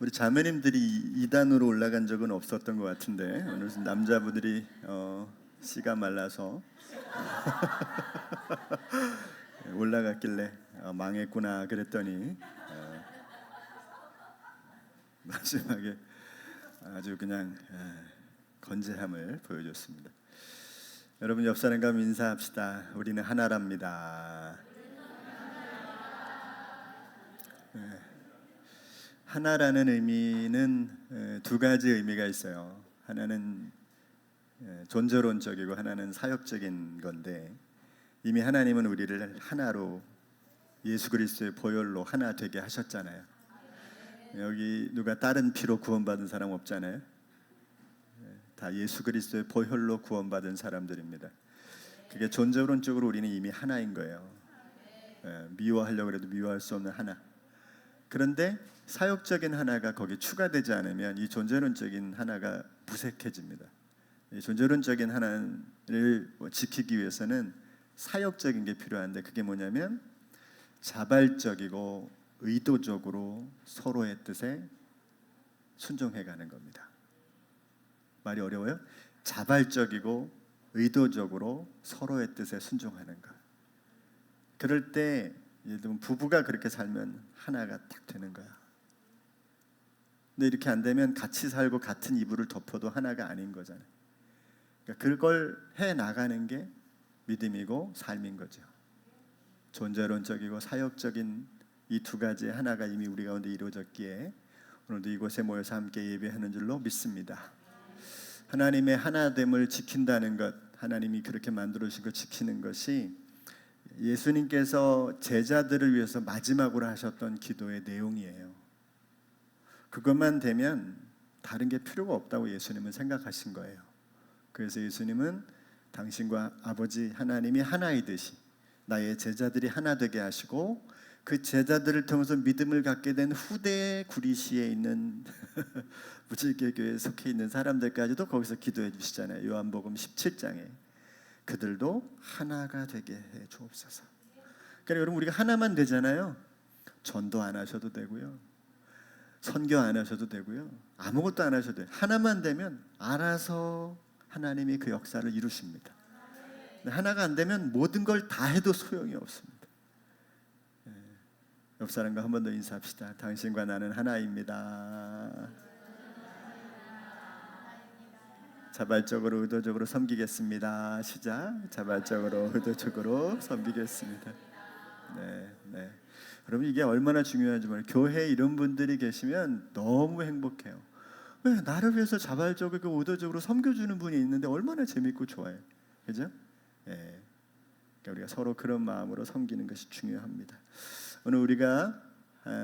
우리 자매님들이 2단으로 올라간 적은 없었던 것 같은데 오늘 남자분들이 씨가 말라서 올라갔길래 망했구나 그랬더니 마지막에 아주 그냥 건재함을 보여줬습니다. 여러분 옆 사람과 인사합시다. 우리는 하나랍니다. 하나라는 의미는 두 가지 의미가 있어요. 하나는 존재론적이고 하나는 사역적인 건데, 이미 하나님은 우리를 하나로 예수 그리스도의 보혈로 하나 되게 하셨잖아요. 여기 누가 다른 피로 구원받은 사람 없잖아요. 다 예수 그리스도의 보혈로 구원받은 사람들입니다. 그게 존재론적으로 우리는 이미 하나인 거예요. 미워하려고 해도 미워할 수 없는 하나. 그런데 사역적인 하나가 거기 추가되지 않으면 이 존재론적인 하나가 무색해집니다. 이 존재론적인 하나를 지키기 위해서는 사역적인 게 필요한데, 그게 뭐냐면 자발적이고 의도적으로 서로의 뜻에 순종해가는 겁니다. 말이 어려워요? 자발적이고 의도적으로 서로의 뜻에 순종하는 것. 그럴 때 예를 들면 부부가 그렇게 살면 하나가 딱 되는 거야. 근데 이렇게 안 되면 같이 살고 같은 이불을 덮어도 하나가 아닌 거잖아요. 그러니까 그걸 해 나가는 게 믿음이고 삶인 거죠. 존재론적이고 사역적인 이 두 가지의 하나가 이미 우리 가운데 이루어졌기에 오늘도 이곳에 모여서 함께 예배하는 줄로 믿습니다. 하나님의 하나됨을 지킨다는 것, 하나님이 그렇게 만들어주신 것 지키는 것이 예수님께서 제자들을 위해서 마지막으로 하셨던 기도의 내용이에요. 그것만 되면 다른 게 필요가 없다고 예수님은 생각하신 거예요. 그래서 예수님은 당신과 아버지 하나님이 하나이듯이 나의 제자들이 하나 되게 하시고, 그 제자들을 통해서 믿음을 갖게 된 후대의 구리시에 있는 무질개교회에 속해 있는 사람들까지도 거기서 기도해 주시잖아요. 요한복음 17장에 그들도 하나가 되게 해 주옵소서. 그러니까 여러분, 우리가 하나만 되잖아요. 전도 안 하셔도 되고요, 선교 안 하셔도 되고요, 아무것도 안 하셔도 돼요. 하나만 되면 알아서 하나님이 그 역사를 이루십니다. 하나가 안 되면 모든 걸 다 해도 소용이 없습니다. 옆 사람과 한 번 더 인사합시다. 당신과 나는 하나입니다. 자발적으로 의도적으로 섬기겠습니다. 시작. 자발적으로 의도적으로 섬기겠습니다. 네. 여러분, 이게 얼마나 중요한지 몰라요. 교회에 이런 분들이 계시면 너무 행복해요. 왜? 나를 위해서 자발적이고 의도적으로 섬겨주는 분이 있는데 얼마나 재밌고 좋아요. 그죠? 그러니까 우리가 서로 그런 마음으로 섬기는 것이 중요합니다. 오늘 우리가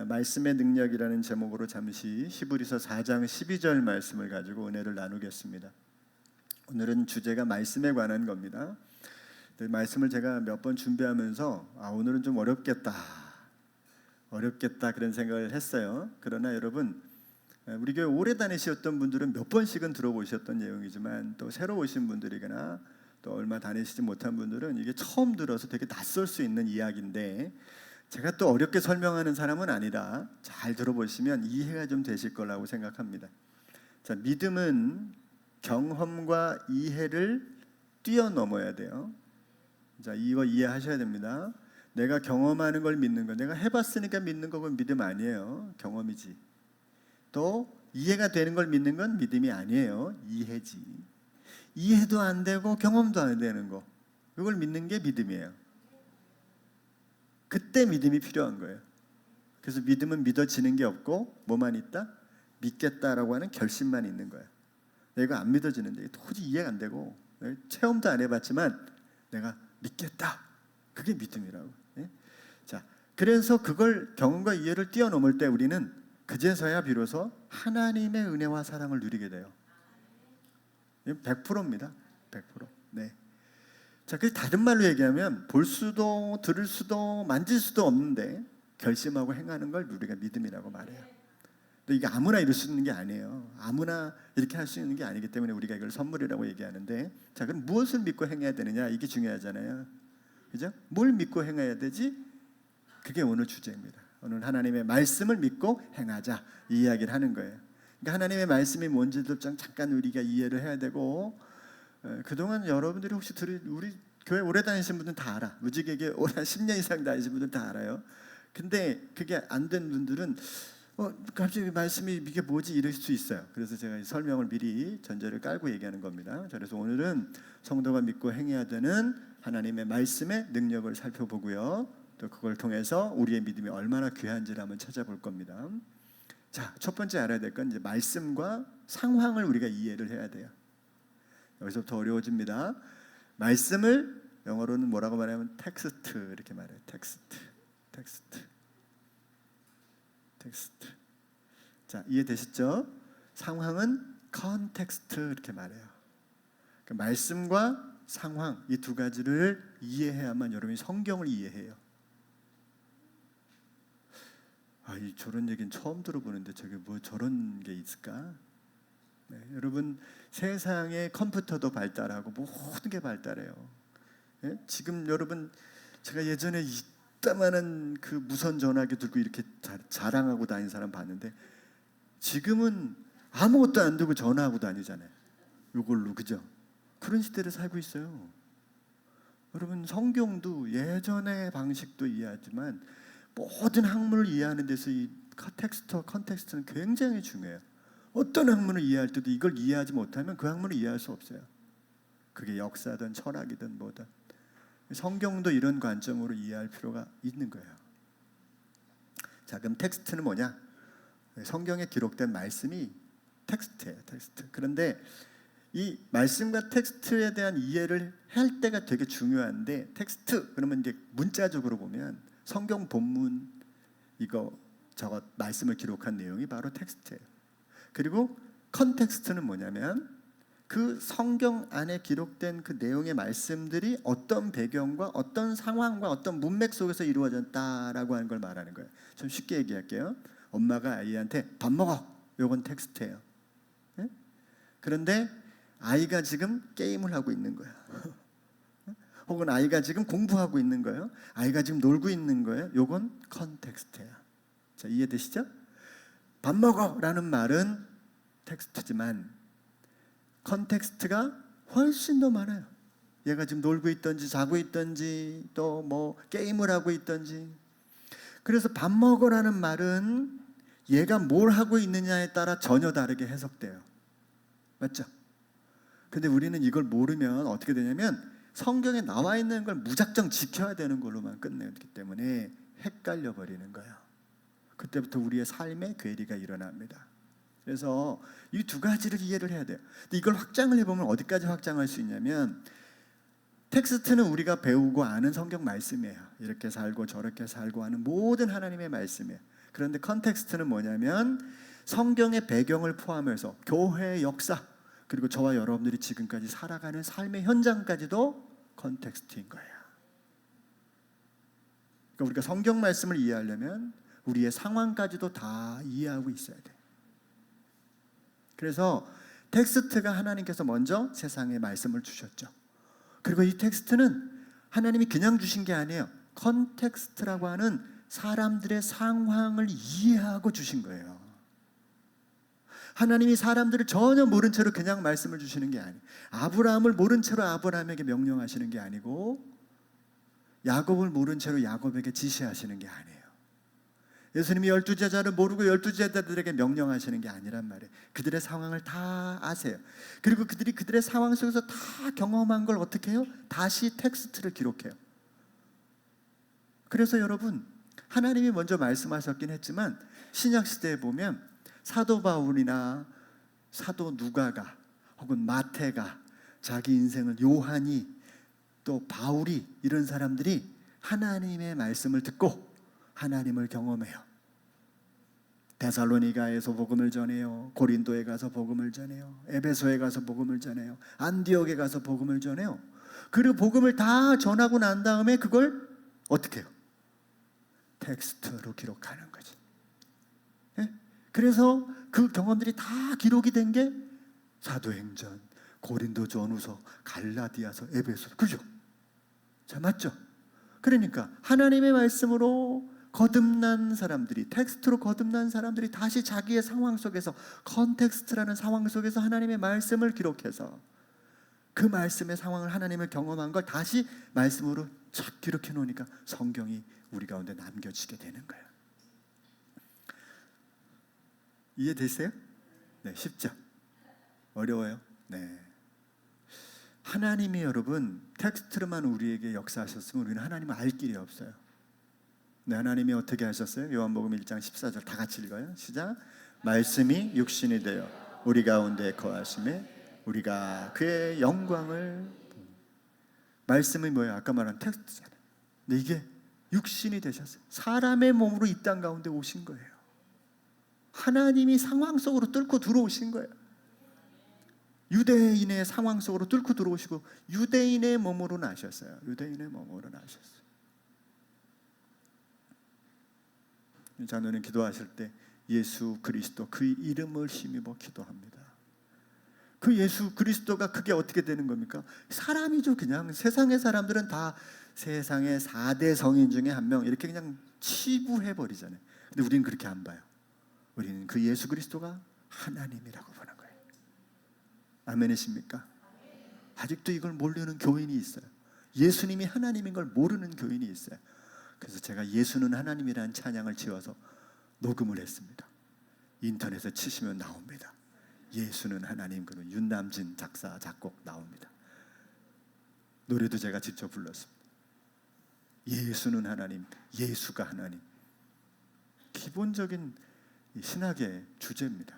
말씀의 능력이라는 제목으로 잠시 히브리서 4장 12절 말씀을 가지고 은혜를 나누겠습니다. 오늘은 주제가 말씀에 관한 겁니다. 말씀을 제가 몇 번 준비하면서 오늘은 좀 어렵겠다 그런 생각을 했어요. 그러나 여러분, 우리 교회 오래 다니셨던 분들은 몇 번씩은 들어보셨던 내용이지만, 또 새로 오신 분들이거나 또 얼마 다니시지 못한 분들은 이게 처음 들어서 되게 낯설 수 있는 이야기인데, 제가 또 어렵게 설명하는 사람은 아니라 잘 들어보시면 이해가 좀 되실 거라고 생각합니다. 자, 믿음은 경험과 이해를 뛰어넘어야 돼요. 자, 이거 이해하셔야 됩니다. 내가 경험하는 걸 믿는 거, 내가 해봤으니까 믿는 건 믿음 아니에요. 경험이지. 또 이해가 되는 걸 믿는 건 믿음이 아니에요. 이해지. 이해도 안 되고 경험도 안 되는 거, 그걸 믿는 게 믿음이에요. 그때 믿음이 필요한 거예요. 그래서 믿음은 믿어지는 게 없고 뭐만 있다? 믿겠다라고 하는 결심만 있는 거예요. 내가 안 믿어지는데, 도저히 이해가 안 되고 체험도 안 해봤지만 내가 믿겠다, 그게 믿음이라고. 자, 그래서 그걸 경험과 이해를 뛰어넘을 때 우리는 그제서야 비로소 하나님의 은혜와 사랑을 누리게 돼요. 100%입니다. 100%. 네. 자, 그 다른 말로 얘기하면 볼 수도 들을 수도 만질 수도 없는데 결심하고 행하는 걸 우리가 믿음이라고 말해요. 근데 이게 아무나 이룰 수 있는 게 아니에요. 아무나 이렇게 할 수 있는 게 아니기 때문에 우리가 이걸 선물이라고 얘기하는데, 자, 그럼 무엇을 믿고 행해야 되느냐, 이게 중요하잖아요. 그죠? 뭘 믿고 행해야 되지? 그게 오늘 주제입니다. 오늘 하나님의 말씀을 믿고 행하자 이 이야기를 하는 거예요. 그러니까 하나님의 말씀이 뭔지도 잠깐 우리가 이해를 해야 되고, 그동안 여러분들이 혹시 우리 교회 오래 다니신 분들은 다 알아. 무지개교회 한 10년 이상 다니신 분들 다 알아요. 근데 그게 안 된 분들은 갑자기 말씀이 이게 뭐지 이럴 수 있어요. 그래서 제가 이 설명을 미리 전제를 깔고 얘기하는 겁니다. 그래서 오늘은 성도가 믿고 행해야 되는 하나님의 말씀의 능력을 살펴보고요, 또 그걸 통해서 우리의 믿음이 얼마나 귀한지를 한번 찾아볼 겁니다. 자, 첫 번째 알아야 될 건 이제 말씀과 상황을 우리가 이해를 해야 돼요. 여기서부터 어려워집니다. 말씀을 영어로는 뭐라고 말하면 텍스트 이렇게 말해요. 텍스트. 자, 이해되시죠? 상황은 컨텍스트 이렇게 말해요. 그 말씀과 상황 이 두 가지를 이해해야만 여러분이 성경을 이해해요. 저런 얘기는 처음 들어보는데 저게 뭐 저런 게 있을까? 네, 여러분 세상에 컴퓨터도 발달하고 모든 게 발달해요. 네? 지금 여러분 제가 예전에 이따만한 그 무선 전화기 들고 이렇게 자랑하고 다니는 사람 봤는데 지금은 아무것도 안 들고 전화하고 다니잖아요. 이걸로, 그죠? 그런 시대를 살고 있어요. 여러분 성경도 예전의 방식도 이해하지만 모든 학문을 이해하는 데서 이 컨텍스트는 굉장히 중요해요. 어떤 학문을 이해할 때도 이걸 이해하지 못하면 그 학문을 이해할 수 없어요. 그게 역사든 철학이든 뭐든. 성경도 이런 관점으로 이해할 필요가 있는 거예요. 자, 그럼 텍스트는 뭐냐? 성경에 기록된 말씀이 텍스트예요. 텍스트. 그런데 이 말씀과 텍스트에 대한 이해를 할 때가 되게 중요한데, 텍스트 그러면 이제 문자적으로 보면 성경 본문 저거 말씀을 기록한 내용이 바로 텍스트예요. 그리고 컨텍스트는 뭐냐면 그 성경 안에 기록된 그 내용의 말씀들이 어떤 배경과 어떤 상황과 어떤 문맥 속에서 이루어졌다라고 하는 걸 말하는 거예요. 좀 쉽게 얘기할게요. 엄마가 아이한테 밥 먹어. 요건 텍스트예요. 네? 그런데 아이가 지금 게임을 하고 있는 거예요. 혹은 아이가 지금 공부하고 있는 거예요. 아이가 지금 놀고 있는 거예요. 요건 컨텍스트예요. 자, 이해되시죠? 밥 먹어라는 말은 텍스트지만 컨텍스트가 훨씬 더 많아요. 얘가 지금 놀고 있든지 자고 있든지 또 뭐 게임을 하고 있든지. 그래서 밥 먹어라는 말은 얘가 뭘 하고 있느냐에 따라 전혀 다르게 해석돼요. 맞죠? 근데 우리는 이걸 모르면 어떻게 되냐면 성경에 나와 있는 걸 무작정 지켜야 되는 걸로만 끝내기 때문에 헷갈려 버리는 거예요. 그때부터 우리의 삶에 괴리가 일어납니다. 그래서 이 두 가지를 이해를 해야 돼요. 근데 이걸 확장을 해보면 어디까지 확장할 수 있냐면, 텍스트는 우리가 배우고 아는 성경 말씀이에요. 이렇게 살고 저렇게 살고 하는 모든 하나님의 말씀이에요. 그런데 컨텍스트는 뭐냐면 성경의 배경을 포함해서 교회의 역사, 그리고 저와 여러분들이 지금까지 살아가는 삶의 현장까지도 컨텍스트인 거예요. 그러니까 우리가 성경 말씀을 이해하려면 우리의 상황까지도 다 이해하고 있어야 돼요. 그래서 텍스트가 하나님께서 먼저 세상에 말씀을 주셨죠. 그리고 이 텍스트는 하나님이 그냥 주신 게 아니에요. 컨텍스트라고 하는 사람들의 상황을 이해하고 주신 거예요. 하나님이 사람들을 전혀 모른 채로 그냥 말씀을 주시는 게 아니에요. 아브라함을 모른 채로 아브라함에게 명령하시는 게 아니고, 야곱을 모른 채로 야곱에게 지시하시는 게 아니에요. 예수님이 12제자를 모르고 12제자들에게 명령하시는 게 아니란 말이에요. 그들의 상황을 다 아세요. 그리고 그들이 그들의 상황 속에서 다 경험한 걸 어떻게 해요? 다시 텍스트를 기록해요. 그래서 여러분, 하나님이 먼저 말씀하셨긴 했지만 신약시대에 보면 사도 바울이나 사도 누가가 혹은 마태가, 자기 인생을 요한이, 또 바울이, 이런 사람들이 하나님의 말씀을 듣고 하나님을 경험해요. 데살로니가에서 복음을 전해요. 고린도에 가서 복음을 전해요. 에베소에 가서 복음을 전해요. 안디옥에 가서 복음을 전해요. 그리고 복음을 다 전하고 난 다음에 그걸 어떻게 해요? 텍스트로 기록하는 거지. 네? 그래서 그 경험들이 다 기록이 된 게 사도행전, 고린도전후서, 갈라디아서, 에베소, 그죠? 자, 맞죠? 그러니까 하나님의 말씀으로 거듭난 사람들이, 텍스트로 거듭난 사람들이 다시 자기의 상황 속에서, 컨텍스트라는 상황 속에서 하나님의 말씀을 기록해서 그 말씀의 상황을, 하나님을 경험한 걸 다시 말씀으로 쫙 기록해 놓으니까 성경이 우리 가운데 남겨지게 되는 거예요. 이해되세요? 네, 쉽죠? 어려워요? 네. 하나님이 여러분 텍스트로만 우리에게 역사하셨으면 우리는 하나님을 알 길이 없어요. 네, 하나님이 어떻게 하셨어요? 요한복음 1장 14절 다 같이 읽어요. 시작. 말씀이 육신이 되어 우리 가운데 거하심에 우리가 그의 영광을. 말씀이 뭐예요? 아까 말한 텍스트잖아요. 근데 이게 육신이 되셨어요. 사람의 몸으로 이 땅 가운데 오신 거예요. 하나님이 상황 속으로 뚫고 들어오신 거예요. 유대인의 상황 속으로 뚫고 들어오시고 유대인의 몸으로 나셨어요. 유대인의 몸으로 나셨어요. 자녀는 기도하실 때 예수 그리스도 그 이름을 힘입어 기도합니다. 그 예수 그리스도가 그게 어떻게 되는 겁니까? 사람이죠. 그냥 세상의 사람들은 다 세상의 4대 성인 중에 한 명 이렇게 그냥 치부해버리잖아요. 근데 우리는 그렇게 안 봐요. 우리는 그 예수 그리스도가 하나님이라고 보는 거예요. 아멘이십니까? 아직도 이걸 모르는 교인이 있어요. 예수님이 하나님인 걸 모르는 교인이 있어요. 그래서 제가 예수는 하나님이라는 찬양을 지어서 녹음을 했습니다. 인터넷에 치시면 나옵니다. 예수는 하나님. 그런 윤남진 작사 작곡 나옵니다. 노래도 제가 직접 불렀습니다. 예수는 하나님, 예수가 하나님. 기본적인 신학의 주제입니다.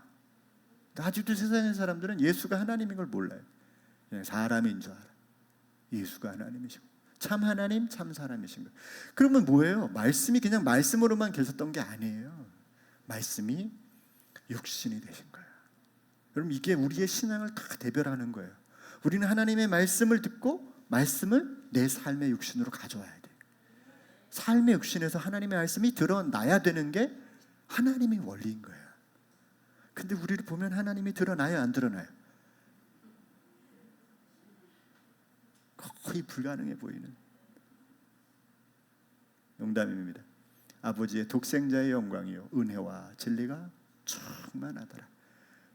아직도 세상의 사람들은 예수가 하나님인 걸 몰라요. 그냥 사람인 줄 알아요. 예수가 하나님이시고 참 하나님, 참 사람이신 거예요. 그러면 뭐예요? 말씀이 그냥 말씀으로만 계셨던 게 아니에요. 말씀이 육신이 되신 거예요. 여러분 이게 우리의 신앙을 다 대별하는 거예요. 우리는 하나님의 말씀을 듣고 말씀을 내 삶의 육신으로 가져와야 돼요. 삶의 육신에서 하나님의 말씀이 드러나야 되는 게 하나님의 원리인 거예요. 근데 우리를 보면 하나님이 드러나요, 안 드러나요? 거의 불가능해 보이는. 농담입니다. 아버지의 독생자의 영광이요 은혜와 진리가 충만하더라.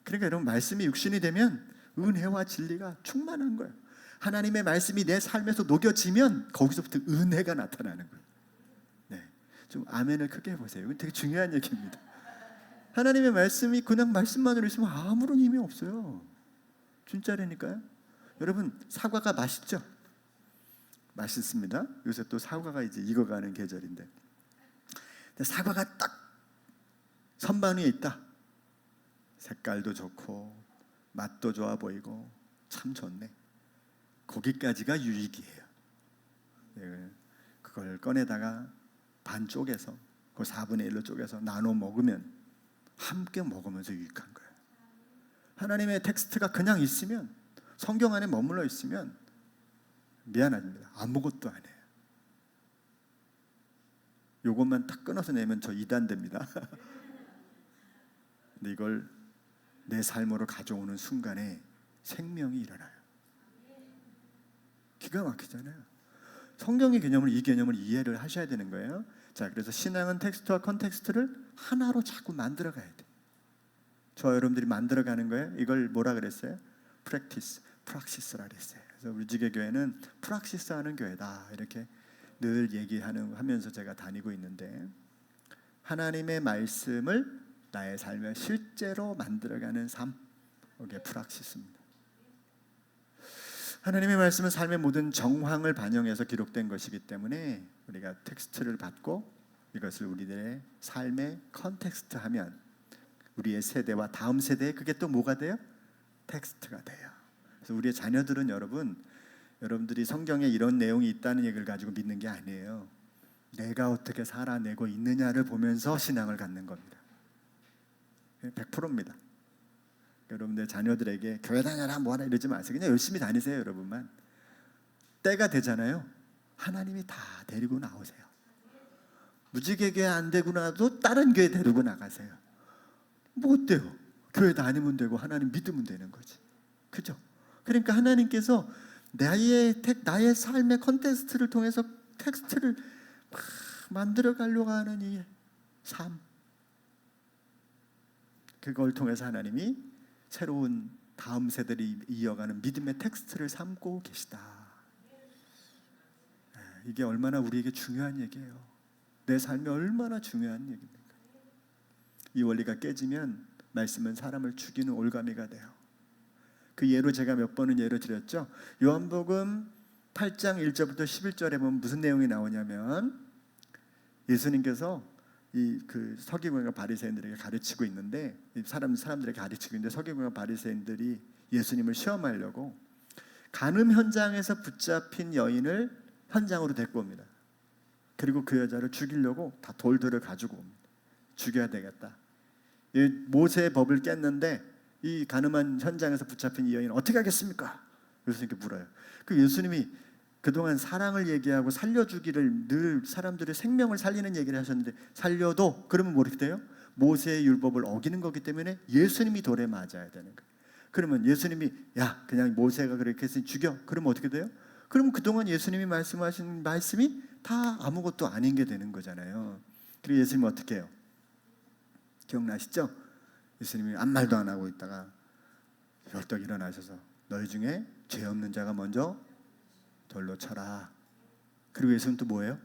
그러니까 여러분 말씀이 육신이 되면 은혜와 진리가 충만한 거예요. 하나님의 말씀이 내 삶에서 녹여지면 거기서부터 은혜가 나타나는 거예요. 네, 좀 아멘을 크게 해보세요. 이건 되게 중요한 얘기입니다. 하나님의 말씀이 그냥 말씀만으로 있으면 아무런 힘이 없어요. 진짜라니까요. 여러분 사과가 맛있죠? 맛있습니다. 요새 또 사과가 이제 익어가는 계절인데 사과가 딱 선반 위에 있다. 색깔도 좋고 맛도 좋아 보이고 참 좋네. 거기까지가 유익이에요. 그걸 꺼내다가 반 쪼개서 그 4분의 1로 쪼개서 나눠 먹으면 함께 먹으면서 유익한 거예요. 하나님의 텍스트가 그냥 있으면, 성경 안에 머물러 있으면 미안합니다. 아무것도 안 해요. 요것만 딱 끊어서 내면 저 이단됩니다. 근데 이걸 내 삶으로 가져오는 순간에 생명이 일어나요. 기가 막히잖아요. 성경의 개념을, 이 개념을 이해를 하셔야 되는 거예요. 자, 그래서 신앙은 텍스트와 컨텍스트를 하나로 자꾸 만들어 가야 돼. 저와 여러분들이 만들어 가는 거예요. 이걸 뭐라 그랬어요? 프랙티스, 프락시스라 그랬어요. 그래서 우리 지계 교회는 프락시스 하는 교회다 이렇게 늘 얘기하면서 제가 다니고 있는데, 하나님의 말씀을 나의 삶에 실제로 만들어가는 삶, 이게 프락시스입니다. 하나님의 말씀은 삶의 모든 정황을 반영해서 기록된 것이기 때문에 우리가 텍스트를 받고 이것을 우리들의 삶의 컨텍스트 하면 우리의 세대와 다음 세대에 그게 또 뭐가 돼요? 텍스트가 돼요. 그래서 우리의 자녀들은 여러분들이 성경에 이런 내용이 있다는 얘기를 가지고 믿는 게 아니에요. 내가 어떻게 살아내고 있느냐를 보면서 신앙을 갖는 겁니다. 100%입니다. 여러분들 자녀들에게 교회 다녀라 뭐하라 이러지 마세요. 그냥 열심히 다니세요. 여러분만. 때가 되잖아요. 하나님이 다 데리고 나오세요. 무지개 교회 안 되고 나도 다른 교회 데리고 나가세요. 뭐 어때요? 교회 다니면 되고 하나님 믿으면 되는 거지. 그죠? 그러니까 하나님께서 나의 삶의 컨텍스트를 통해서 텍스트를 막 만들어 가려고 하는 이 삶, 그걸 통해서 하나님이 새로운 다음 세대를 이어가는 믿음의 텍스트를 삼고 계시다. 이게 얼마나 우리에게 중요한 얘기예요. 내 삶이 얼마나 중요한 얘기입니까? 이 원리가 깨지면 말씀은 사람을 죽이는 올가미가 돼요. 그 예로 제가 몇 번은 예로 드렸죠. 요한복음 8장 1절부터 11절에 보면 무슨 내용이 나오냐면, 예수님께서 그 서기관과 바리새인들에게 가르치고 있는데, 사람들에게 가르치고 있는데, 서기관과 바리새인들이 예수님을 시험하려고 간음 현장에서 붙잡힌 여인을 현장으로 데리고 옵니다. 그리고 그 여자를 죽이려고 다 돌들을 가지고 옵니다. 죽여야 되겠다. 모세의 법을 깼는데 이 간음한 현장에서 붙잡힌 이 여인은 어떻게 하겠습니까? 예수님께 물어요. 그 예수님이 그동안 사랑을 얘기하고 살려주기를, 늘 사람들의 생명을 살리는 얘기를 하셨는데, 살려도 그러면 뭐 이렇게 돼요? 모세의 율법을 어기는 거기 때문에 예수님이 돌에 맞아야 되는 거예요. 그러면 예수님이 야 그냥 모세가 그렇게 했으니 죽여. 그러면 어떻게 돼요? 그러면 그동안 예수님이 말씀하신 말씀이 다 아무것도 아닌 게 되는 거잖아요. 그리고 예수님이 어떻게 해요? 기억나시죠? 예수님이 아무 말도 안 하고 있다가 벌떡 일어나셔서 너희 중에 죄 없는 자가 먼저 돌로 쳐라. 그리고 예수님 또 뭐예요?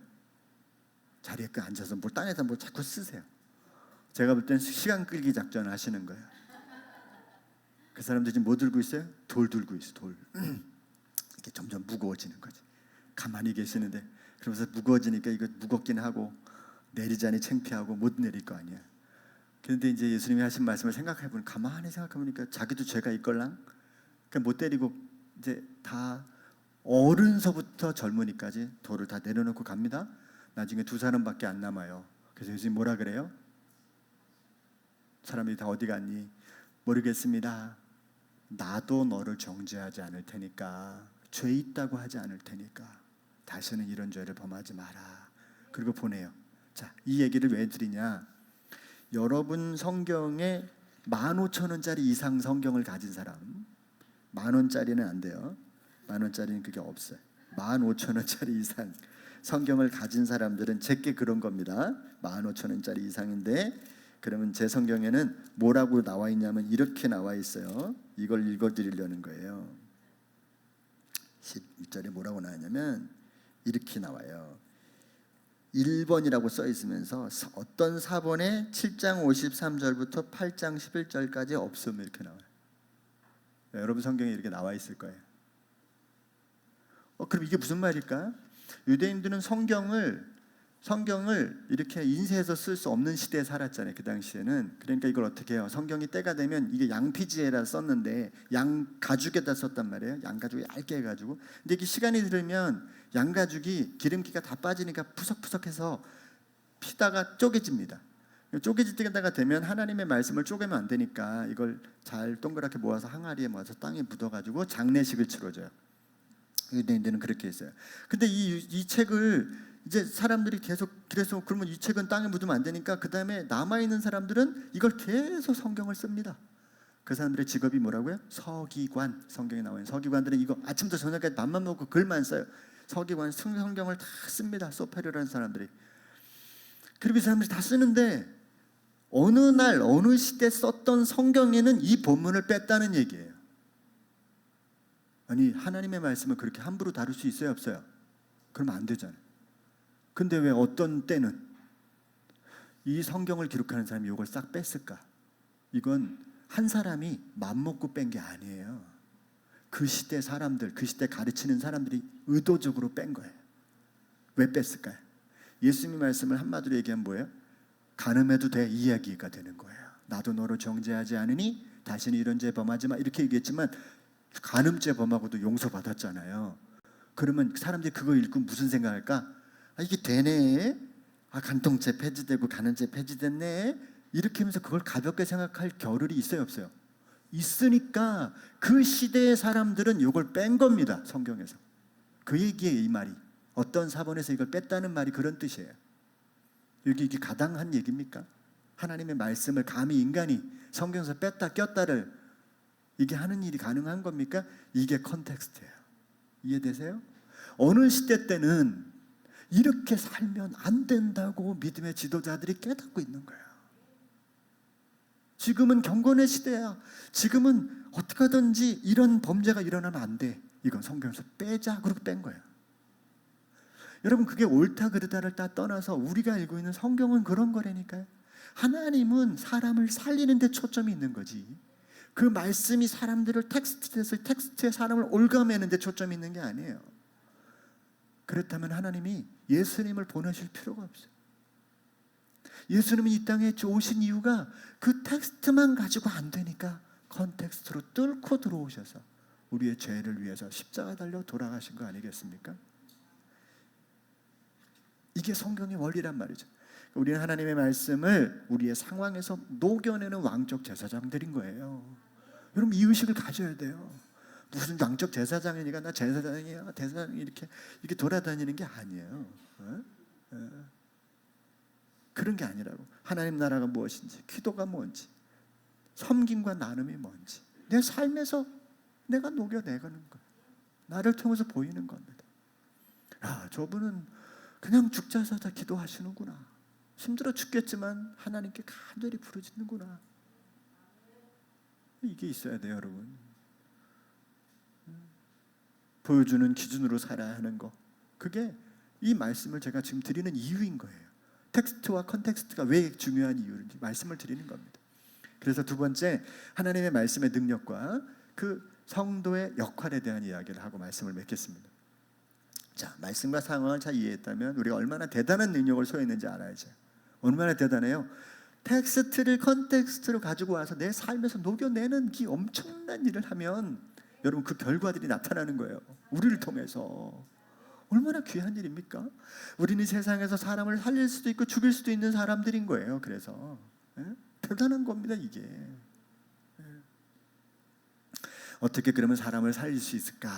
자리에 앉아서 뭘 땅에다 뭘 자꾸 쓰세요. 제가 볼 땐 시간 끌기 작전 하시는 거예요. 그 사람들이 지금 뭐 들고 있어요? 돌 들고 있어. 돌. 이게 점점 무거워지는 거지. 가만히 계시는데 그러면서 무거워지니까 이거 무겁긴 하고 내리자니 창피하고 못 내릴 거 아니야. 그런데 이제 예수님이 하신 말씀을 생각해보니, 가만히 생각해보니까 자기도 죄가 있걸랑. 그러니까 못 때리고 이제 다 어른서부터 젊은이까지 돌을 다 내려놓고 갑니다. 나중에 2사람밖에 안 남아요. 그래서 예수님 뭐라 그래요? 사람들이 다 어디 갔니? 모르겠습니다. 나도 너를 정죄하지 않을 테니까, 죄 있다고 하지 않을 테니까 다시는 이런 죄를 범하지 마라. 그리고 보내요. 자, 이 얘기를 왜 드리냐? 여러분 성경에 15,000원짜리 이상 성경을 가진 사람, 10,000원짜리는 안 돼요. 10,000원짜리는 그게 없어요. 15,000원짜리 이상 성경을 가진 사람들은 제게 그런 겁니다. 15,000원짜리 이상인데, 그러면 제 성경에는 뭐라고 나와 있냐면 이렇게 나와 있어요. 이걸 읽어드리려는 거예요. 11절에 뭐라고 나왔냐면 이렇게 나와요. 1번이라고 써 있으면서 어떤 사본에 7장 53절부터 8장 11절까지 없으면 이렇게 나와요. 여러분 성경에 이렇게 나와 있을 거예요. 그럼 이게 무슨 말일까? 유대인들은 성경을 이렇게 인쇄해서 쓸 수 없는 시대에 살았잖아요. 그 당시에는. 그러니까 이걸 어떻게 해요? 성경이 때가 되면, 이게 양피지에다 썼는데 양 가죽에다 썼단 말이에요. 양 가죽이 얇게 해가지고. 근데 이게 시간이 들으면 양 가죽이 기름기가 다 빠지니까 푸석푸석해서 피다가 쪼개집니다. 쪼개질 때가 되면 하나님의 말씀을 쪼개면 안 되니까 이걸 잘 동그랗게 모아서 항아리에 모아서 땅에 묻어가지고 장례식을 치러줘요. 유대인들은 그렇게 했어요. 근데 이 책을 이제 사람들이 계속, 그래서 그러면 이 책은 땅에 묻으면 안 되니까 그 다음에 남아있는 사람들은 이걸 계속 성경을 씁니다. 그 사람들의 직업이 뭐라고요? 서기관. 성경에 나와 있는 서기관들은 이거 아침부터 저녁까지 밥만 먹고 글만 써요. 서기관, 성경을 다 씁니다. 소페르라는 사람들이. 그리고 이 사람들이 다 쓰는데 어느 날 어느 시대 썼던 성경에는 이 본문을 뺐다는 얘기예요. 아니, 하나님의 말씀을 그렇게 함부로 다룰 수 있어요, 없어요? 그러면 안 되잖아요. 근데 왜 어떤 때는 이 성경을 기록하는 사람이 이걸 싹 뺐을까? 이건 한 사람이 맘먹고 뺀 게 아니에요. 그 시대 사람들, 그 시대 가르치는 사람들이 의도적으로 뺀 거예요. 왜 뺐을까요? 예수님의 말씀을 한마디로 얘기하면 뭐예요? 간음해도 돼, 이 이야기가 되는 거예요. 나도 너를 정죄하지 않으니 다시는 이런 죄 범하지 마, 이렇게 얘기했지만 간음죄 범하고도 용서받았잖아요. 그러면 사람들이 그거 읽고 무슨 생각할까? 이게 되네. 간통죄 폐지되고 간음죄 폐지됐네. 이렇게 하면서 그걸 가볍게 생각할 겨를이 있어요, 없어요? 있으니까 그 시대의 사람들은 이걸 뺀 겁니다. 성경에서. 그 얘기예요, 이 말이. 어떤 사본에서 이걸 뺐다는 말이 그런 뜻이에요. 이게 가당한 얘기입니까? 하나님의 말씀을 감히 인간이 성경에서 뺐다 꼈다를 이게 하는 일이 가능한 겁니까? 이게 컨텍스트예요. 이해되세요? 어느 시대 때는 이렇게 살면 안 된다고 믿음의 지도자들이 깨닫고 있는 거예요. 지금은 경건의 시대야. 지금은 어떻게 하든지 이런 범죄가 일어나면 안 돼. 이건 성경에서 빼자. 그렇게 뺀 거예요. 여러분, 그게 옳다 그르다를 다 떠나서 우리가 알고 있는 성경은 그런 거라니까요. 하나님은 사람을 살리는 데 초점이 있는 거지. 그 말씀이 사람들을 텍스트에 사람을 올가매는 데 초점이 있는 게 아니에요. 그렇다면 하나님이 예수님을 보내실 필요가 없어요. 예수님이 이 땅에 오신 이유가 그 텍스트만 가지고 안 되니까 컨텍스트로 뚫고 들어오셔서 우리의 죄를 위해서 십자가 달려 돌아가신 거 아니겠습니까? 이게 성경의 원리란 말이죠. 우리는 하나님의 말씀을 우리의 상황에서 녹여내는 왕적 제사장들인 거예요. 여러분, 이 의식을 가져야 돼요. 무슨 왕적 제사장이니까 나 제사장이야, 대사장이 이렇게 돌아다니는 게 아니에요. 그런 게 아니라고. 하나님 나라가 무엇인지, 기도가 뭔지, 섬김과 나눔이 뭔지 내 삶에서 내가 녹여내가는 거예요. 나를 통해서 보이는 겁니다. 아, 저분은 그냥 죽자 사자 기도하시는구나. 힘들어 죽겠지만 하나님께 간절히 부르짖는구나. 이게 있어야 돼요, 여러분. 보여주는 기준으로 살아야 하는 거. 그게 이 말씀을 제가 지금 드리는 이유인 거예요. 텍스트와 컨텍스트가 왜 중요한 이유인지 말씀을 드리는 겁니다. 그래서 두 번째, 하나님의 말씀의 능력과 그 성도의 역할에 대한 이야기를 하고 말씀을 맺겠습니다. 자, 말씀과 상황을 잘 이해했다면 우리가 얼마나 대단한 능력을 소유했는지 알아야죠. 얼마나 대단해요. 텍스트를 컨텍스트로 가지고 와서 내 삶에서 녹여내는 이 엄청난 일을 하면 여러분, 그 결과들이 나타나는 거예요. 우리를 통해서. 얼마나 귀한 일입니까? 우리는 세상에서 사람을 살릴 수도 있고 죽일 수도 있는 사람들인 거예요. 그래서 대단한 겁니다, 이게. 어떻게 그러면 사람을 살릴 수 있을까?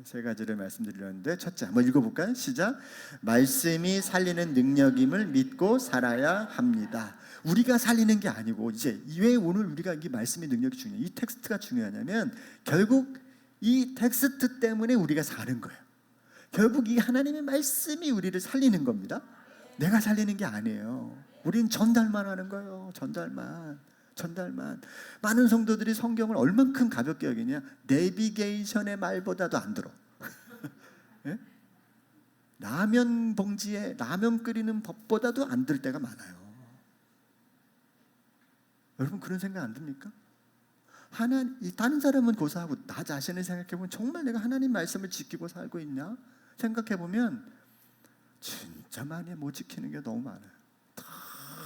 세 가지를 말씀드리려는데, 첫째, 한번 읽어볼까요? 시작. 말씀이 살리는 능력임을 믿고 살아야 합니다. 우리가 살리는 게 아니고, 이제 왜 오늘 우리가 이 말씀의 능력이 중요해요? 이 텍스트가 중요하냐면 결국 이 텍스트 때문에 우리가 사는 거예요. 결국 이 하나님의 말씀이 우리를 살리는 겁니다. 내가 살리는 게 아니에요. 우리는 전달만 하는 거예요. 전달만. 많은 성도들이 성경을 얼만큼 가볍게 여기냐? 내비게이션의 말보다도 안 들어. 예? 라면 봉지에 라면 끓이는 법보다도 안 들 때가 많아요. 여러분, 그런 생각 안 듭니까? 다른 사람은 고사하고 나 자신을 생각해보면 정말 내가 하나님 말씀을 지키고 살고 있냐? 생각해보면 진짜 많이 못 지키는 게 너무 많아요.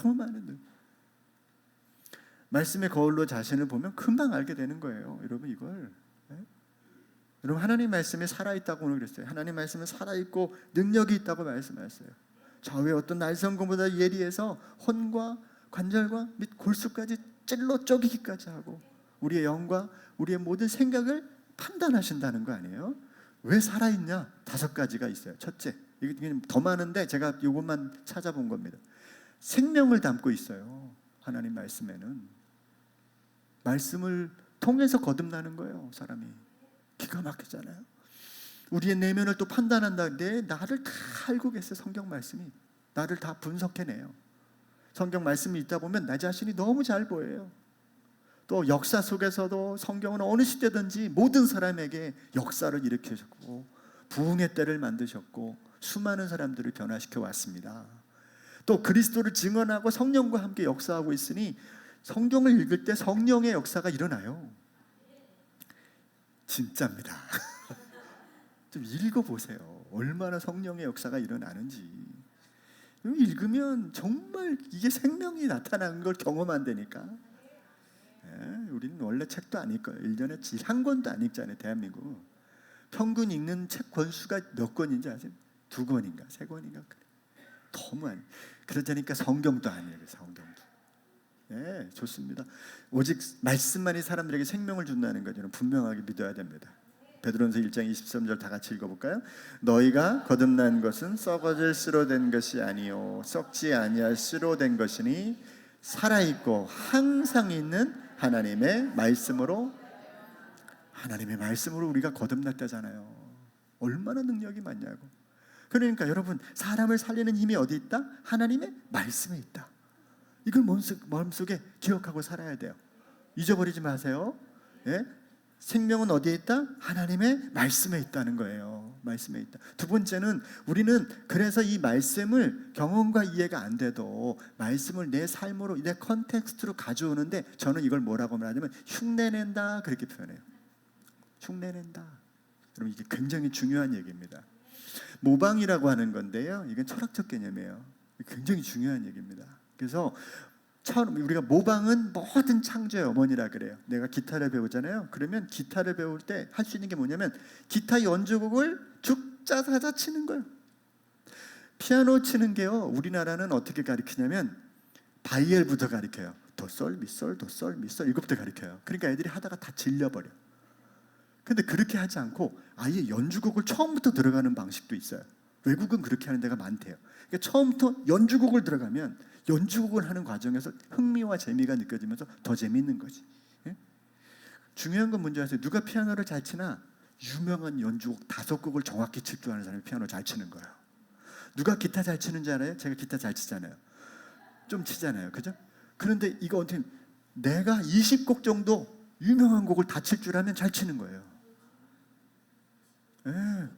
너무 많은. 말씀의 거울로 자신을 보면 금방 알게 되는 거예요. 여러분, 이걸. 여러분, 하나님 말씀이 살아있다고 오늘 그랬어요. 하나님 말씀은 살아있고 능력이 있다고 말씀하셨어요. 좌우의 어떤 날성검보다 예리해서 혼과 관절과 및 골수까지 찔러 쪼개기까지 하고 우리의 영과 우리의 모든 생각을 판단하신다는 거 아니에요? 왜 살아있냐? 5가지가 있어요. 첫째, 이게 더 많은데 제가 이것만 찾아본 겁니다. 생명을 담고 있어요. 하나님 말씀에는. 말씀을 통해서 거듭나는 거예요, 사람이. 기가 막히잖아요. 우리의 내면을 또 판단한다는데 나를 다 알고 계세요. 성경 말씀이 나를 다 분석해내요. 성경 말씀이 있다 보면 나 자신이 너무 잘 보여요. 또 역사 속에서도 성경은 어느 시대든지 모든 사람에게 역사를 일으키셨고 부흥의 때를 만드셨고 수많은 사람들을 변화시켜 왔습니다. 또 그리스도를 증언하고 성령과 함께 역사하고 있으니 성경을 읽을 때 성령의 역사가 일어나요. 진짜입니다. 좀 읽어보세요. 얼마나 성령의 역사가 일어나는지. 읽으면 정말 이게 생명이 나타나는 걸 경험한다니까. 우리는 원래 책도 안 읽어요. 1년에 질 한 권도 안 읽잖아요, 대한민국. 평균 읽는 책 권수가 몇 권인지 아세요? 2권인가 3권인가. 너무 안. 그러자니까 성경도 안 읽어요. 성경도. 네, 좋습니다. 오직 말씀만이 사람들에게 생명을 준다는 것 여러분 분명하게 믿어야 됩니다. 베드로전서 1장 23절 다 같이 읽어볼까요? 너희가 거듭난 것은 썩어질 씨로 된 것이 아니요 썩지 아니할 씨로 된 것이니 살아있고 항상 있는 하나님의 말씀으로 우리가 거듭났다잖아요. 얼마나 능력이 많냐고. 그러니까 여러분, 사람을 살리는 힘이 어디 있다? 하나님의 말씀에 있다. 이걸 마음속에 기억하고 살아야 돼요. 잊어버리지 마세요. 예? 생명은 어디에 있다? 하나님의 말씀에 있다는 거예요. 말씀에 있다. 두 번째는 우리는 그래서 이 말씀을 경험과 이해가 안 돼도 말씀을 내 삶으로, 내 컨텍스트로 가져오는데, 저는 이걸 뭐라고 말하냐면 흉내낸다, 그렇게 표현해요. 흉내낸다. 여러분, 이게 굉장히 중요한 얘기입니다. 모방이라고 하는 건데요, 이건 철학적 개념이에요. 굉장히 중요한 얘기입니다. 그래서 우리가 모방은 모든 창조의 어머니라 그래요. 내가 기타를 배우잖아요. 그러면 기타를 배울 때 할 수 있는 게 뭐냐면 기타 연주곡을 죽자사자 치는 거예요. 피아노 치는 게요, 우리나라는 어떻게 가르치냐면 바이엘부터 가르쳐요. 도솔 미솔 도솔 미솔, 이것부터 가르쳐요. 그러니까 애들이 하다가 다 질려버려. 근데 그렇게 하지 않고 아예 연주곡을 처음부터 들어가는 방식도 있어요. 외국은 그렇게 하는 데가 많대요. 그러니까 처음부터 연주곡을 들어가면 연주곡을 하는 과정에서 흥미와 재미가 느껴지면서 더 재미있는 거지. 예? 중요한 건 뭔지 아세요? 누가 피아노를 잘 치나 유명한 연주곡 5곡을 정확히 칠 줄 아는 사람이 피아노 잘 치는 거예요. 누가 기타 잘 치는지 알아요? 제가 기타 잘 치잖아요. 좀 치잖아요. 그죠? 그런데 이거 어떻게, 내가 20곡 정도 유명한 곡을 다 칠 줄 알면 잘 치는 거예요. 예.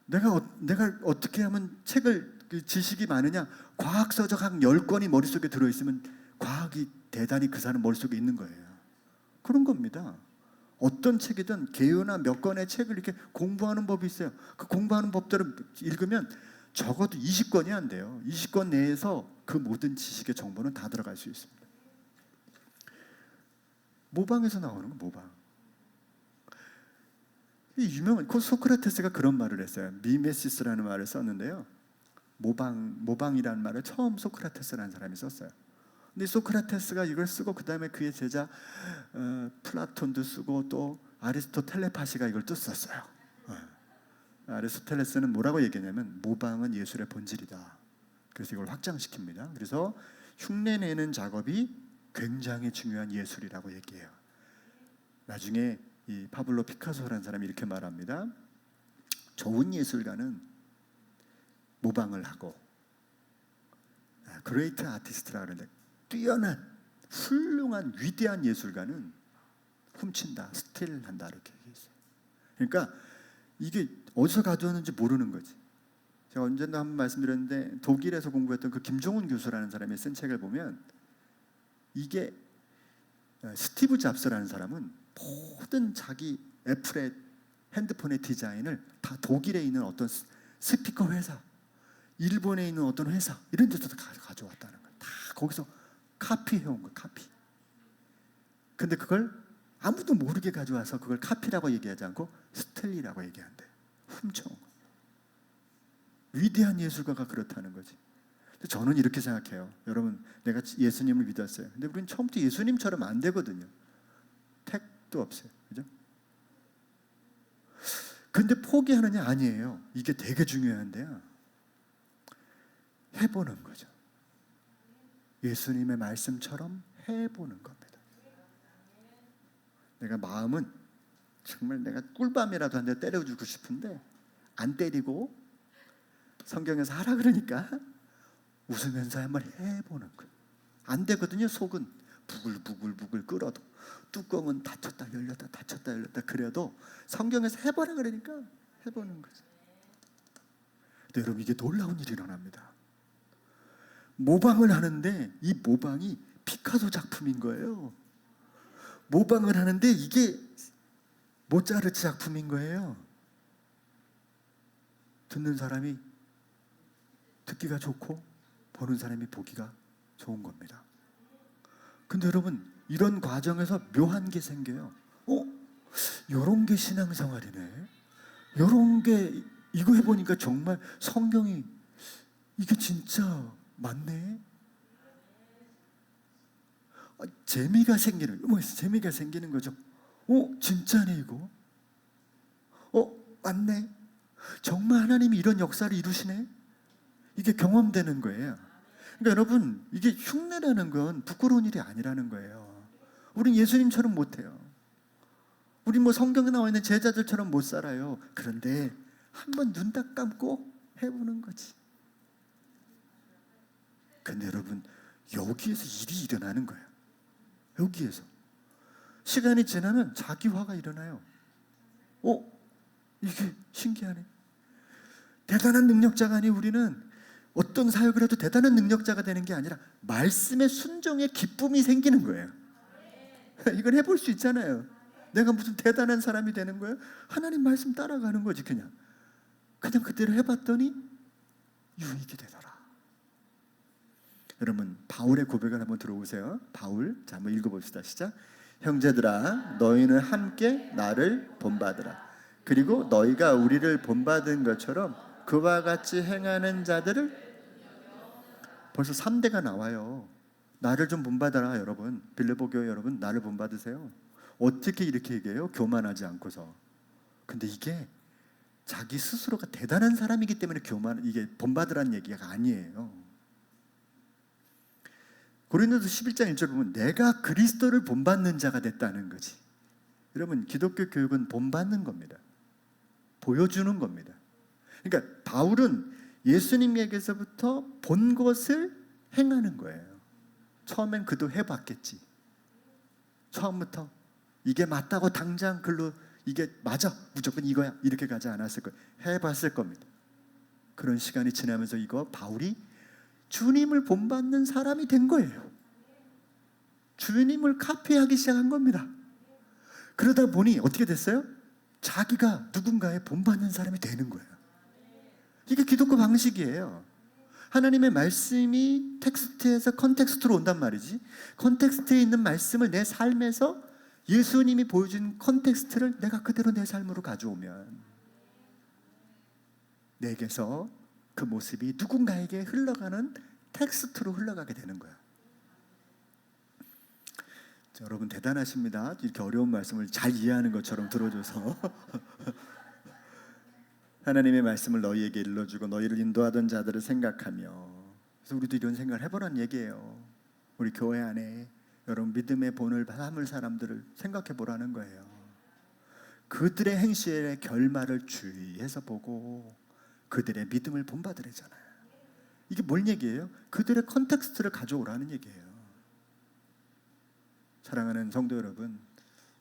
내가 어떻게 하면 책을, 지식이 많으냐? 과학서적 한 10권이 머릿속에 들어있으면 과학이 대단히 그 사람 머릿속에 있는 거예요. 그런 겁니다. 어떤 책이든 개요나 몇 권의 책을 이렇게 공부하는 법이 있어요. 그 공부하는 법들을 읽으면 적어도 20권이 안 돼요. 20권 내에서 그 모든 지식의 정보는 다 들어갈 수 있습니다. 모방에서 나오는 거, 모방. 이 유명한 소크라테스가 그런 말을 했어요. 미메시스라는 말을 썼는데요. 모방이라는 말을 처음 소크라테스라는 사람이 썼어요. 근데 소크라테스가 이걸 쓰고 그 다음에 그의 제자 플라톤도 쓰고 또 아리스토텔레파시가 이걸 또 썼어요. 아리스토텔레스는 뭐라고 얘기했냐면 모방은 예술의 본질이다. 그래서 이걸 확장시킵니다. 그래서 흉내내는 작업이 굉장히 중요한 예술이라고 얘기해요. 나중에 이 파블로 피카소라는 사람이 이렇게 말합니다. 좋은 예술가는 모방을 하고, 그레이트 아티스트라고 하는데 뛰어난 훌륭한 위대한 예술가는 훔친다, 스틸한다, 이렇게 얘기했어요. 그러니까 이게 어디서 가져왔는지 모르는 거지. 제가 언젠가 한번 말씀드렸는데 독일에서 공부했던 그 김종훈 교수라는 사람이 쓴 책을 보면, 이게 스티브 잡스라는 사람은 모든 자기 애플의 핸드폰의 디자인을 다 독일에 있는 어떤 스피커 회사, 일본에 있는 어떤 회사, 이런 데서 가져왔다는 거예요. 다 거기서 카피해온 거예요. 카피. 근데 그걸 아무도 모르게 가져와서 그걸 카피라고 얘기하지 않고 스텔리라고 얘기한대. 훔쳐온 거예요. 위대한 예술가가 그렇다는 거지. 저는 이렇게 생각해요. 여러분, 내가 예수님을 믿었어요. 근데 우리는 처음부터 예수님처럼 안 되거든요. 택도 없어요. 그죠? 근데 포기하느냐? 아니에요. 이게 되게 중요한데요. 해보는 거죠. 예수님의 말씀처럼 해보는 겁니다. 내가 마음은 정말 내가 꿀밤이라도 한 대 때려주고 싶은데 안 때리고 성경에서 하라 그러니까 웃으면서 한번 해보는 거예요. 안 되거든요. 속은 부글부글 끓어도, 뚜껑은 닫혔다 열렸다 닫혔다 열렸다 그래도 성경에서 해보라 그러니까 해보는 거죠. 근데 여러분, 이게 놀라운 일이 일어납니다. 모방을 하는데 이 모방이 피카소 작품인 거예요. 모방을 하는데 이게 모차르트 작품인 거예요. 듣는 사람이 듣기가 좋고 보는 사람이 보기가 좋은 겁니다. 근데 여러분, 이런 과정에서 묘한 게 생겨요. 요런 게 신앙생활이네. 요런 게, 이거 해보니까 정말 성경이 이게 진짜 맞네. 재미가 생기는, 재미가 생기는 거죠. 진짜네 이거. 맞네. 정말 하나님이 이런 역사를 이루시네. 이게 경험되는 거예요. 그러니까 여러분, 이게 흉내라는 건 부끄러운 일이 아니라는 거예요. 우린 예수님처럼 못해요. 우린 성경에 나와 있는 제자들처럼 못 살아요. 그런데 한번 눈 딱 감고 해보는 거지. 근데 여러분, 여기에서 일이 일어나는 거예요. 여기에서 시간이 지나면 자기화가 일어나요. 이게 신기하네. 대단한 능력자가 아니, 우리는 어떤 사역을 해도 대단한 능력자가 되는 게 아니라 말씀의 순종에 기쁨이 생기는 거예요. 이걸 해볼 수 있잖아요. 내가 무슨 대단한 사람이 되는 거예요? 하나님 말씀 따라가는 거지. 그냥 그대로 해봤더니 유익이 되더라. 여러분, 바울의 고백을 한번 들어보세요. 바울, 자, 한번 읽어봅시다. 시작. 형제들아, 너희는 함께 나를 본받으라. 그리고 너희가 우리를 본받은 것처럼 그와 같이 행하는 자들을. 벌써 3대가 나와요. 나를 좀 본받아라. 여러분, 빌립보 교회 여러분, 나를 본받으세요. 어떻게 이렇게 얘기해요? 교만하지 않고서. 근데 이게 자기 스스로가 대단한 사람이기 때문에 이게 본받으라는 얘기가 아니에요. 고린도서 11장 1절 보면 내가 그리스도를 본받는 자가 됐다는 거지. 여러분, 기독교 교육은 본받는 겁니다. 보여주는 겁니다. 그러니까 바울은 예수님에게서부터 본 것을 행하는 거예요. 처음엔 그도 해봤겠지. 처음부터 이게 맞다고 당장 글로 이게 맞아, 무조건 이거야, 이렇게 가지 않았을 거예요. 해봤을 겁니다. 그런 시간이 지나면서 바울이 주님을 본받는 사람이 된 거예요. 주님을 카피하기 시작한 겁니다. 그러다 보니 어떻게 됐어요? 자기가 누군가의 본받는 사람이 되는 거예요. 이게 기독교 방식이에요. 하나님의 말씀이 텍스트에서 컨텍스트로 온단 말이지. 컨텍스트에 있는 말씀을 내 삶에서 예수님이 보여준 컨텍스트를 내가 그대로 내 삶으로 가져오면 내게서 그 모습이 누군가에게 흘러가는 텍스트로 흘러가게 되는 거예요. 자, 여러분 대단하십니다. 이렇게 어려운 말씀을 잘 이해하는 것처럼 들어줘서 하나님의 말씀을 너희에게 일러주고 너희를 인도하던 자들을 생각하며. 그래서 우리도 이런 생각을 해보라는 얘기예요. 우리 교회 안에 여러분 믿음의 본을 삼을 사람들을 생각해 보라는 거예요. 그들의 행실의 결말을 주의해서 보고 그들의 믿음을 본받으래잖아요. 이게 뭘 얘기예요? 그들의 컨텍스트를 가져오라는 얘기예요. 사랑하는 성도 여러분,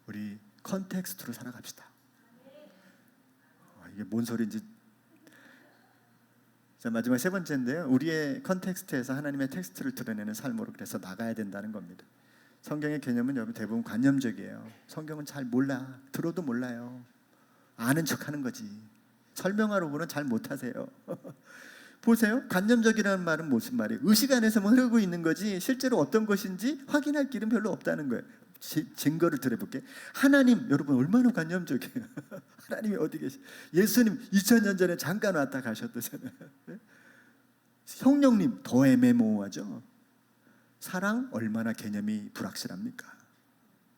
우리 컨텍스트로 살아갑시다. 이게 뭔 소리인지. 자, 마지막 세 번째인데요. 우리의 컨텍스트에서 하나님의 텍스트를 드러내는 삶으로 그래서 나가야 된다는 겁니다. 성경의 개념은 여러분 대부분 관념적이에요. 성경은 잘 몰라. 들어도 몰라요. 아는 척하는 거지. 설명하려고는 잘 못하세요. 보세요. 관념적이라는 말은 무슨 말이에요? 의식 안에서만 흐르고 있는 거지 실제로 어떤 것인지 확인할 길은 별로 없다는 거예요. 증거를 드려볼게요. 하나님, 여러분 얼마나 관념적이에요. 하나님이 어디 계시? 예수님 2000년 전에 잠깐 왔다 가셨다잖아요. 성령님 더 애매모호하죠. 사랑 얼마나 개념이 불확실합니까?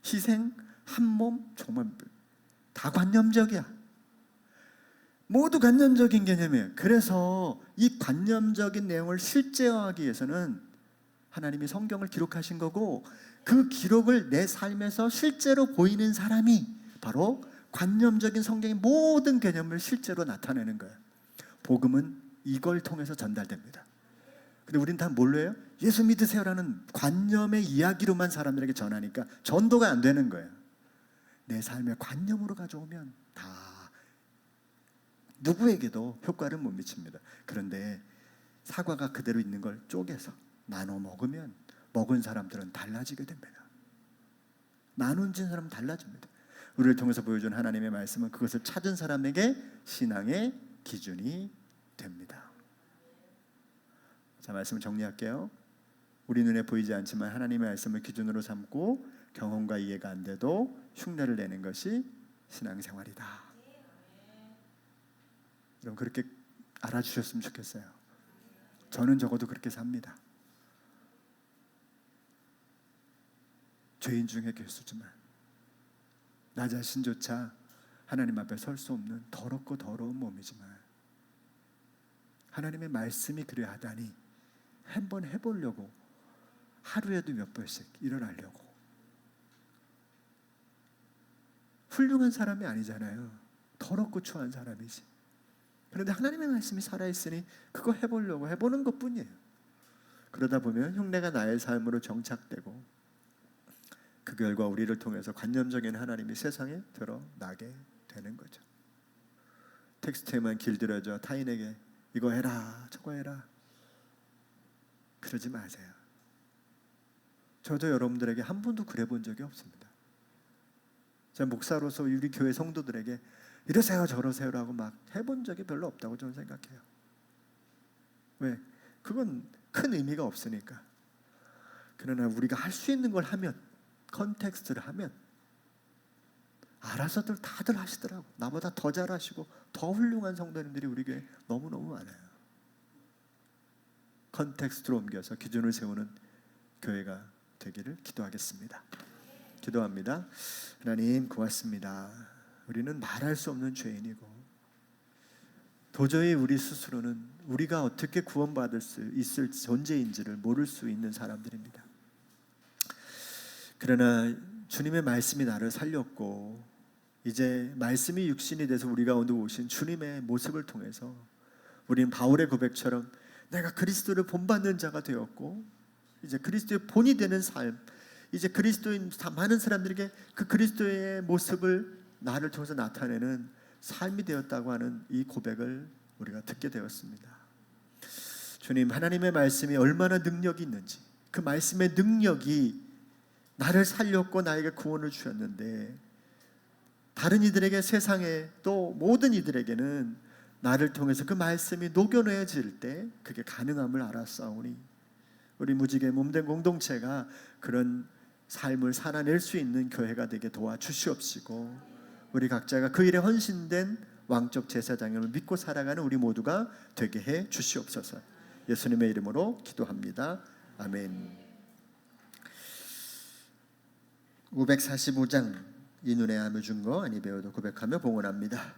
희생, 한몸, 정말 다 관념적이야. 모두 관념적인 개념이에요. 그래서 이 관념적인 내용을 실제화하기 위해서는 하나님이 성경을 기록하신 거고 그 기록을 내 삶에서 실제로 보이는 사람이 바로 관념적인 성경의 모든 개념을 실제로 나타내는 거예요. 복음은 이걸 통해서 전달됩니다. 근데 우리는 다 뭘로 해요? 예수 믿으세요라는 관념의 이야기로만 사람들에게 전하니까 전도가 안 되는 거예요. 내 삶의 관념으로 가져오면 다 누구에게도 효과를 못 미칩니다. 그런데 사과가 그대로 있는 걸 쪼개서 나눠 먹으면 먹은 사람들은 달라지게 됩니다. 나눈 사람은 달라집니다. 우리를 통해서 보여준 하나님의 말씀은 그것을 찾은 사람에게 신앙의 기준이 됩니다. 자, 말씀을 정리할게요. 우리 눈에 보이지 않지만 하나님의 말씀을 기준으로 삼고 경험과 이해가 안 돼도 흉내를 내는 것이 신앙생활이다. 여러분 그렇게 알아주셨으면 좋겠어요. 저는 적어도 그렇게 삽니다. 죄인 중에 괴수지만 나 자신조차 하나님 앞에 설 수 없는 더럽고 더러운 몸이지만 하나님의 말씀이 그래 하다니 한번 해보려고 하루에도 몇 번씩 일어나려고. 훌륭한 사람이 아니잖아요. 더럽고 추한 사람이지. 그런데 하나님의 말씀이 살아있으니 그거 해보려고 해보는 것뿐이에요. 그러다 보면 흉내가 나의 삶으로 정착되고 그 결과 우리를 통해서 관념적인 하나님이 세상에 드러나게 되는 거죠. 텍스트에만 길들여져 타인에게 이거 해라 저거 해라 그러지 마세요. 저도 여러분들에게 한 번도 그래 본 적이 없습니다. 제가 목사로서 우리 교회 성도들에게 이러세요 저러세요라고 막 해본 적이 별로 없다고 저는 생각해요. 왜? 그건 큰 의미가 없으니까. 그러나 우리가 할 수 있는 걸 하면, 컨텍스트를 하면 알아서들 다들 하시더라고. 나보다 더 잘하시고 더 훌륭한 성도님들이 우리 교회에 너무너무 많아요. 컨텍스트로 옮겨서 기준을 세우는 교회가 되기를 기도하겠습니다. 기도합니다. 하나님 고맙습니다. 우리는 말할 수 없는 죄인이고 도저히 우리 스스로는 우리가 어떻게 구원받을 수 있을 존재인지를 모를 수 있는 사람들입니다. 그러나 주님의 말씀이 나를 살렸고 이제 말씀이 육신이 돼서 우리 가운데 오신 주님의 모습을 통해서 우리는 바울의 고백처럼 내가 그리스도를 본받는 자가 되었고 이제 그리스도의 본이 되는 삶, 이제 그리스도인 많은 사람들에게 그 그리스도의 모습을 나를 통해서 나타내는 삶이 되었다고 하는 이 고백을 우리가 듣게 되었습니다. 주님, 하나님의 말씀이 얼마나 능력이 있는지, 그 말씀의 능력이 나를 살렸고 나에게 구원을 주셨는데 다른 이들에게, 세상에 또 모든 이들에게는 나를 통해서 그 말씀이 녹여내어질 때 그게 가능함을 알았사오니 우리 무지개 몸된 공동체가 그런 삶을 살아낼 수 있는 교회가 되게 도와주시옵시고 우리 각자가 그 일에 헌신된 왕적 제사장을 믿고 살아가는 우리 모두가 되게 해 주시옵소서. 예수님의 이름으로 기도합니다. 아멘. 545장 이 눈에 암을 준 거 아니 배우도 고백하며 봉헌합니다.